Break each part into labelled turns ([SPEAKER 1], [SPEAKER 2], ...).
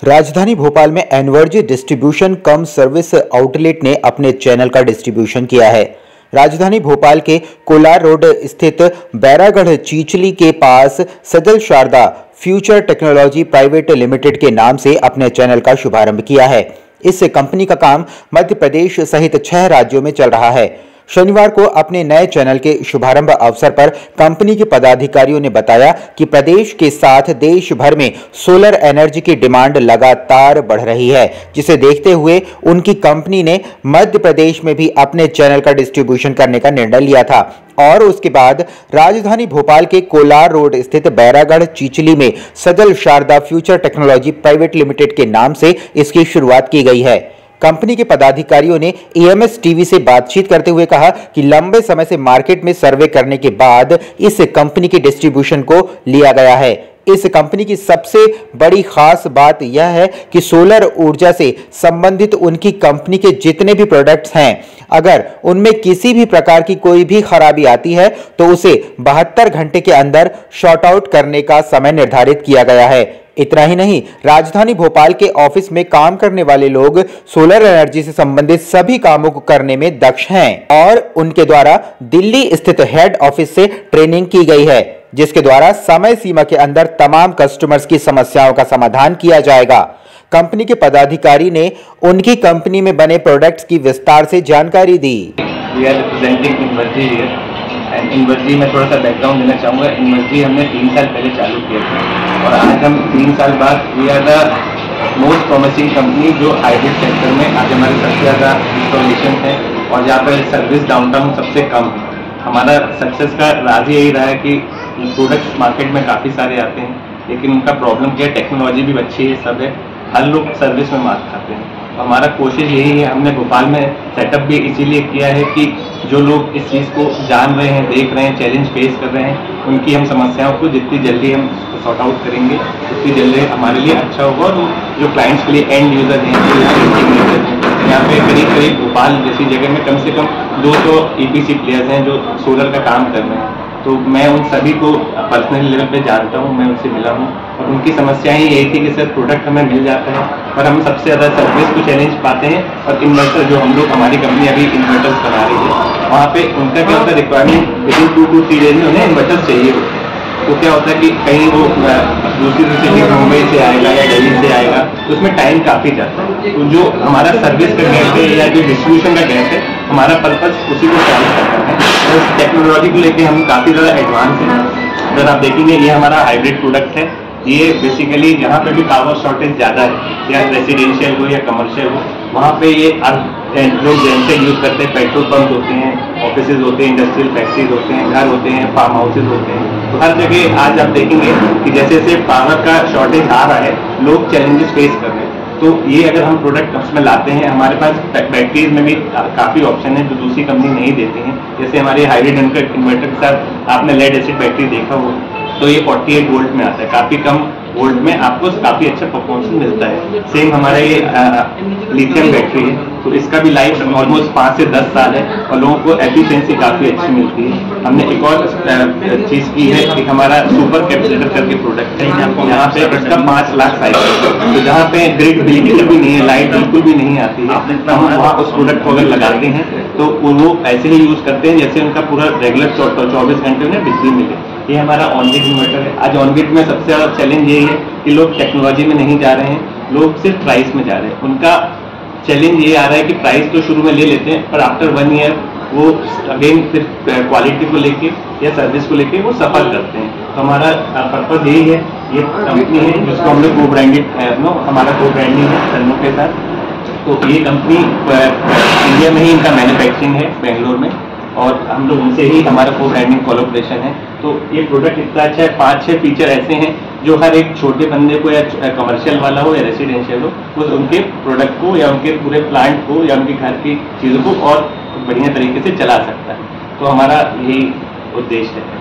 [SPEAKER 1] राजधानी भोपाल में energy distribution कम service outlet ने अपने चैनल का डिस्ट्रीब्यूशन किया है। राजधानी भोपाल के कोलार रोड स्थित बैरागढ़ चीचली के पास Sajal Sharda future technology private limited के नाम से अपने चैनल का शुभारंभ किया है। इस कंपनी का काम मध्य प्रदेश सहित 6 राज्यों में चल रहा है। शनिवार को अपने नए चैनल के शुभारंभ अवसर पर कंपनी के पदाधिकारियों ने बताया कि प्रदेश के साथ देश भर में सोलर एनर्जी की डिमांड लगातार बढ़ रही है, जिसे देखते हुए उनकी कंपनी ने मध्य प्रदेश में भी अपने चैनल का डिस्ट्रीब्यूशन करने का निर्णय लिया था और उसके बाद राजधानी भोपाल के कोलार रोड स्थित बैरागढ़ चीचली में Sajal Sharda future technology private limited के नाम से इसकी शुरुआत की गई है। कंपनी के पदाधिकारियों ने EMS टीवी से बातचीत करते हुए कहा कि लंबे समय से मार्केट में सर्वे करने के बाद इस कंपनी के डिस्ट्रीब्यूशन को लिया गया है। इस कंपनी की सबसे बड़ी खास बात यह है कि सोलर ऊर्जा से संबंधित उनकी कंपनी के जितने भी प्रोडक्ट्स हैं, अगर उनमें किसी भी प्रकार की कोई भी खराबी आती है तो उसे 72 घंटे के अंदर शॉर्ट आउट करने का समय निर्धारित किया गया है। इतना ही नहीं, राजधानी भोपाल के ऑफिस में काम करने वाले लोग सोलर एनर्जी से संबंधित सभी कामों को करने में दक्ष हैं और उनके द्वारा दिल्ली स्थित हेड ऑफिस से ट्रेनिंग की गई है, जिसके द्वारा समय सीमा के अंदर तमाम कस्टमर्स की समस्याओं का समाधान किया जाएगा। कंपनी के पदाधिकारी ने उनकी कंपनी में बने प्रोडक्ट्स की विस्तार से जानकारी दी।
[SPEAKER 2] इनवर्जी में थोड़ा सा बैकग्राउंड देना चाहूँगा। इनवर्जी हमने 3 साल पहले चालू किया था और आज हम 3 साल बाद we are the most promising company जो हाइब्रिड सेक्टर में आज हमारे सबसे ज़्यादा इंस्टॉलेशन है और जहाँ पर सर्विस डाउनटाउन सबसे कम है। हमारा सक्सेस का राज यही रहा है कि प्रोडक्ट्स मार्केट में काफ़ी सारे आते हैं, लेकिन उनका प्रॉब्लम क्या है, टेक्नोलॉजी भी अच्छी है, सब है, हर लोग सर्विस में मात खाते हैं। हमारा कोशिश यही है, हमने भोपाल में सेटअप भी इसीलिए किया है कि जो लोग इस चीज़ को जान रहे हैं, देख रहे हैं, चैलेंज फेस कर रहे हैं, उनकी हम समस्याओं को जितनी जल्दी हम सॉर्ट आउट करेंगे उतनी जल्दी हमारे लिए अच्छा होगा। और जो क्लाइंट्स के लिए एंड यूज़र हैं, जो यहाँ पे करीब भोपाल जैसी जगह में कम से कम 200 EPC प्लेयर्स हैं जो सोलर का काम कर रहे हैं। तो मैं उन सभी को पर्सनल लेवल पे जानता हूँ, मैं उनसे मिला हूँ और उनकी समस्याएं यही थी कि सर प्रोडक्ट हमें मिल जाता है पर हम सबसे ज़्यादा सर्विस को चैलेंज पाते हैं। और इन्वर्टर जो हम लोग, हमारी कंपनी अभी इन्वर्टर्स बना रही है, वहाँ पे उनका क्या होता है, रिक्वायरमेंट विदिन 2 to 3 डेज में उन्हें इन्वर्टर्स चाहिए होते हैं। तो क्या होता है कि कहीं वो दूसरी सिटी मुंबई से आएगा या दिल्ली से आएगा तो उसमें टाइम काफ़ी जाता है। तो जो हमारा सर्विस का गैप है या जो डिस्ट्रीब्यूशन का गैप है, हमारा पर्पस उसी को सॉल्व करना है। तो इस टेक्नोलॉजी को लेके हम काफ़ी ज़्यादा एडवांस हैं। अगर आप देखेंगे ये हमारा हाइब्रिड प्रोडक्ट है। ये बेसिकली जहाँ पे भी पावर शॉर्टेज ज़्यादा है, या रेसिडेंशियल हो या कमर्शियल हो, वहाँ पे ये लोग जनरेटर यूज़ करते हैं। पेट्रोल पंप होते हैं, ऑफिसेज होते हैं, इंडस्ट्रियल फैक्ट्रीज होते हैं, घर होते हैं, फार्म हाउसेज होते हैं। तो हर जगह आज आप देखेंगे कि जैसे जैसे पावर का शॉर्टेज आ रहा है, लोग चैलेंजेस फेस कर रहे हैं। तो ये अगर हम प्रोडक्ट उसमें लाते हैं, हमारे पास बैटरीज में भी काफ़ी ऑप्शन है जो दूसरी कंपनी नहीं देती हैं। जैसे हमारे हाइब्रिड इन्वर्टर के साथ आपने लेड एसिड बैटरी देखा हो, तो ये 48 वोल्ट में आता है, काफ़ी कम वोल्ट में आपको काफ़ी अच्छा परफॉर्मेंस मिलता है। सेम हमारा ये लिथियम बैटरी है, तो इसका भी लाइफ ऑलमोस्ट 5 से 10 साल है और लोगों को एफिशिएंसी काफ़ी अच्छी मिलती है। हमने एक और चीज़ की है, एक हमारा सुपर कैपेसिटर करके प्रोडक्ट है, यहाँ पे इसका 5 लाख साइकिल, तो जहाँ पे ग्रिड बिजली भी नहीं है, लाइट बिल्कुल भी नहीं आती है, तो हम वहाँ उस प्रोडक्ट को अगर लगाते हैं तो वो ऐसे ही यूज़ करते हैं जैसे उनका पूरा रेगुलर 24 घंटे उन्हें बिजली मिले। ये हमारा ऑनग्रिड इन्वर्टर है। आज ऑनग्रिड में सबसे ज़्यादा चैलेंज यही है कि लोग टेक्नोलॉजी में नहीं जा रहे हैं, लोग सिर्फ प्राइस में जा रहे हैं। उनका चैलेंज ये आ रहा है कि प्राइस तो शुरू में ले लेते हैं पर आफ्टर 1 ईयर वो अगेन सिर्फ क्वालिटी को लेके या सर्विस को लेके वो सफ़र करते हैं। तो हमारा पर्पज़ यही है। ये कंपनी है जिसको हम लोग को ब्रांडेड हमारा को ब्रांडिंग है सन्नो के साथ। तो ये कंपनी इंडिया में ही इनका मैन्युफैक्चरिंग है, बेंगलोर में, और हम लोग उनसे ही हमारा को ब्रांडिंग कोलैबोरेशन है। तो ये प्रोडक्ट इतना अच्छा है, 5-6 फीचर ऐसे हैं जो हर एक छोटे बंदे को, या कमर्शियल वाला हो या रेसिडेंशियल हो, वो उनके प्रोडक्ट को या उनके पूरे प्लांट को या उनके घर की चीज़ों को और बढ़िया तरीके से चला सकता है। तो हमारा यही उद्देश्य है।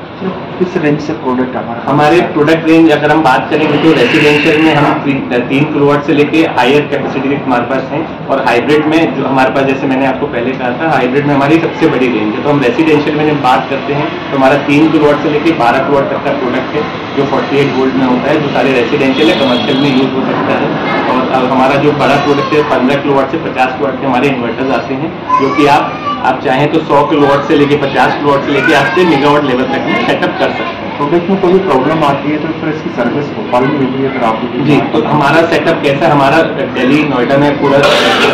[SPEAKER 1] किस रेंज से प्रोडक्ट
[SPEAKER 2] हमारे प्रोडक्ट रेंज अगर हम बात करेंगे तो रेसिडेंशियल में हम 3 किलोवाट से लेके हायर कैपेसिटी के हमारे पास हैं, और हाइब्रिड में जो हमारे पास, जैसे मैंने आपको पहले कहा था, हाइब्रिड में हमारी सबसे बड़ी रेंज है। तो हम रेसिडेंशियल में जब बात करते हैं तो हमारा 3 किलोवाट से लेके 12 किलोवाट तक का प्रोडक्ट है जो 48 वोल्ट में होता है, जो सारे रेसिडेंशियल या कमर्शियल में यूज हो सकता है। और हमारा जो बड़ा प्रोडक्ट है 15 किलोवाट से 50 किलोवाट के हमारे इन्वर्टर्स आते हैं, जो कि आप चाहें तो 100 किलोवाट से लेके 50 किलोवाट से लेके आप 10 मेगावाट लेवल तक में सेटअप कर सकते हैं।
[SPEAKER 3] प्रोडक्ट में कोई प्रॉब्लम आती है तो फिर इसकी सर्विस भोपाल में होगी अगर आप?
[SPEAKER 2] जी, तो हमारा सेटअप कैसा है, हमारा दिल्ली नोएडा में पूरा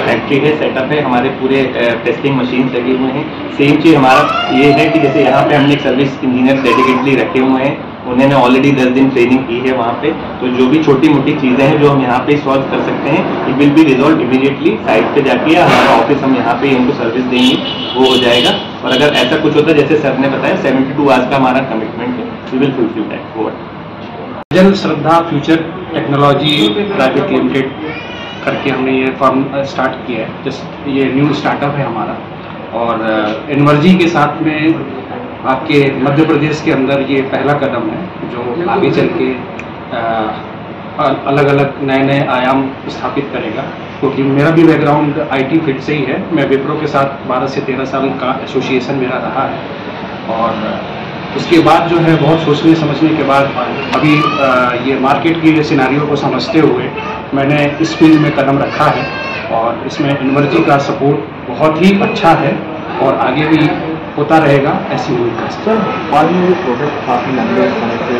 [SPEAKER 2] फैक्ट्री है, सेटअप है, हमारे पूरे टेस्टिंग मशीन लगे हुए हैं। सेम चीज़ हमारा ये है कि जैसे यहाँ पे हमने एक सर्विस इंजीनियर डेडिकेटली रखे हुए हैं, उन्होंने ऑलरेडी 10 दिन ट्रेनिंग की है वहाँ पे, तो जो भी छोटी मोटी चीज़ें हैं जो हम यहाँ पे सॉल्व कर सकते हैं, it will be resolve immediately site पे जाके, या हमारा ऑफिस हम यहाँ पे उनको सर्विस देंगे, वो हो जाएगा। और अगर ऐसा कुछ होता है जैसे सर ने बताया 72 आवर्स का हमारा कमिटमेंट है, we will fulfil that. Over.
[SPEAKER 4] Jan Shraddha future technology private limited करके हमने ये फर्म स्टार्ट किया है, जस्ट ये न्यू स्टार्टअप है हमारा। और एनर्जी के साथ में आपके मध्य प्रदेश के अंदर ये पहला कदम है जो आगे चल के अलग अलग नए नए आयाम स्थापित करेगा। क्योंकि मेरा भी बैकग्राउंड IT फील्ड से ही है, मैं विप्रो के साथ 12 से 13 साल का एसोसिएशन मेरा रहा है। और उसके बाद जो है बहुत सोचने समझने के बाद अभी ये मार्केट की सिनारियों को समझते हुए मैंने इस फील्ड में कदम रखा है। और इसमें एनर्जी का सपोर्ट बहुत ही अच्छा है और आगे भी होता रहेगा, ऐसी उम्मीद है।
[SPEAKER 3] सर, हाल में ये प्रोडक्ट काफ़ी लंबे समय से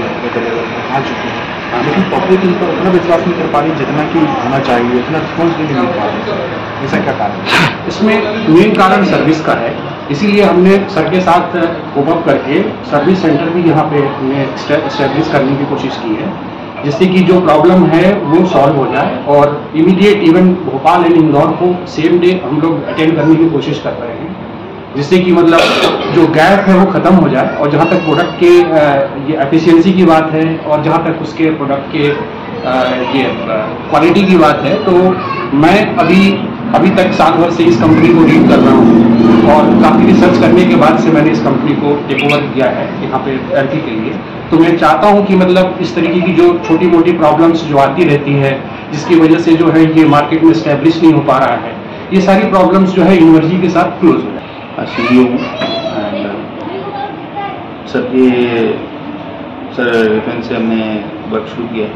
[SPEAKER 3] आ चुके हैं, लेकिन पब्लिक इन पर उतना विश्वास नहीं कर पा रही जितना कि होना चाहिए, इतना रिस्पॉन्स नहीं मिल पा रहा। ऐसा क्या कारण है?
[SPEAKER 4] इसमें मेन कारण सर्विस का है, इसीलिए हमने सर के साथ कोपअप करके सर्विस सेंटर भी यहाँ पे हमने एस्टेब्लिश करने की कोशिश की है, जिससे कि जो प्रॉब्लम है वो सॉल्व हो जाए। और immediate even Bhopal and Indore को सेम डे हम लोग अटेंड करने की कोशिश कर रहे हैं, जिससे कि मतलब जो गैप है वो ख़त्म हो जाए। और जहाँ तक प्रोडक्ट के ये एफिशिएंसी की बात है और जहाँ तक उसके प्रोडक्ट के ये क्वालिटी की बात है, तो मैं अभी तक साल भर से इस कंपनी को लीड कर रहा हूँ और काफ़ी रिसर्च करने के बाद से मैंने इस कंपनी को टेक ओवर किया है यहाँ पे एलटी के लिए। तो मैं चाहता हूँ कि मतलब इस तरीके की जो छोटी मोटी प्रॉब्लम्स जो आती रहती है, जिसकी वजह से जो है ये मार्केट में स्टैब्लिश नहीं हो पा रहा है, ये सारी प्रॉब्लम्स जो है एनर्जी के साथ क्लोज हो जाए।
[SPEAKER 5] CEO हूँ एंड सर रेफरेंस से हमने वर्क शुरू किया है।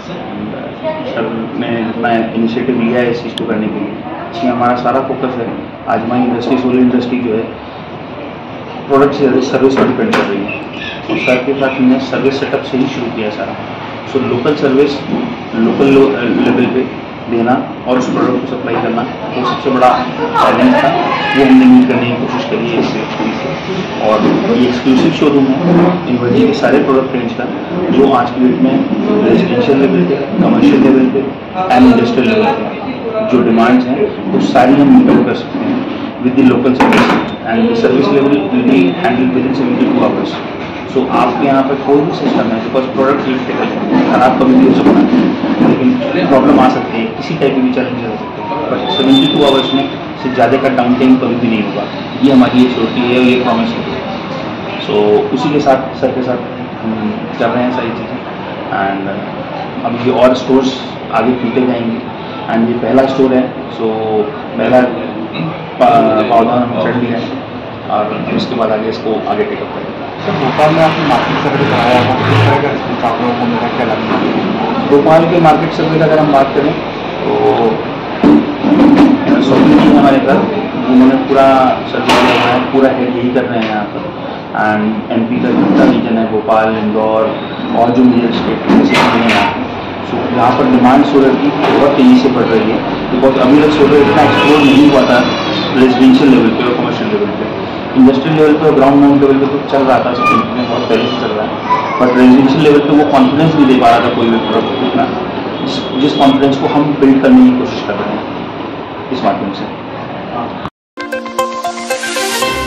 [SPEAKER 5] सर ने जितना इनिशिएटिव लिया है इस चीज़ को करने के लिए, इसमें हमारा सारा फोकस है। आज हमारी इंडस्ट्री, सोलर इंडस्ट्री जो है प्रोडक्ट से सर्विस पर डिपेंड कर रही है। तो सर के साथ हमने सर्विस सेटअप से ही शुरू किया सारा। So local service local level पे देना और उस प्रोडक्ट को सप्लाई करना, वो सबसे बड़ा चैलेंज था, वो हमने मीट करने की कोशिश करी है इस फैक्ट्री से। और ये एक्सक्लूसिव शोरूम है एनर्जी के सारे प्रोडक्ट रेंज का, जो आज की डेट में रेजिडेंशियल लेवल पे, कमर्शियल लेवल पे एंड इंडस्ट्रियल लेवल पे जो डिमांड्स हैं वो सारी हम मीट आउट कर सकते हैं with the local service. And the service level will be handle within 72 hours. So आपके यहाँ पर कोई भी सिस्टम है, बिकॉज प्रोडक्ट इलेक्ट्रिकल है, खराब कभी भी हो सकता है, लेकिन प्रॉब्लम आ सकती है, किसी टाइप की भी चैलेंज हो सकते हैं, बट 72 आवर्स में से ज़्यादा का डाउन टाइम कभी भी नहीं होगा। ये हमारी श्योरिटी है और ये प्रॉमिस है। सो उसी के साथ सर के साथ हम चल रहे हैं सारी चीज़ें। एंड अब ये और स्टोर्स आगे खुलते जाएंगे एंड ये पहला स्टोर है। सो पहला पौधा चढ़ लिया है और उसके बाद आगे इसको आगे टेकअप करेंगे।
[SPEAKER 3] सर, भोपाल में आपने मार्केट सर्वे कराया है, किस तरह का रिस्पॉन्स आप लोगों को मिला, क्या लगता है?
[SPEAKER 5] भोपाल के मार्केट सर्वे का अगर हम बात करें तो सोनी जी हमारे घर, उन्होंने पूरा सर्वे किया है, पूरा हेड यही कर रहे हैं यहाँ पर। एंड MP का जितना रीजन है, भोपाल, इंदौर और जो मेजर स्टेट है यहाँ पर, सो यहाँ पर डिमांड सोलर की बहुत तेज़ी से बढ़ रही है। बिकॉज अभी तक सोलर इतना एक्सप्लोर नहीं हुआ था रेजिडेंशियल लेवल पे और कमर्शियल लेवल पे। इंडस्ट्रियल लेवल पे और ग्राउंड माउंट लेवल पे तो चल रहा था, सब में बहुत पहले से चल रहा है, बट रेजिडेंशियल लेवल पे वो कॉन्फिडेंस नहीं दे पा रहा था कोई भी प्रोडक्ट इतना, जिस कॉन्फिडेंस को हम बिल्ड करने की कोशिश कर रहे हैं इस माध्यम से।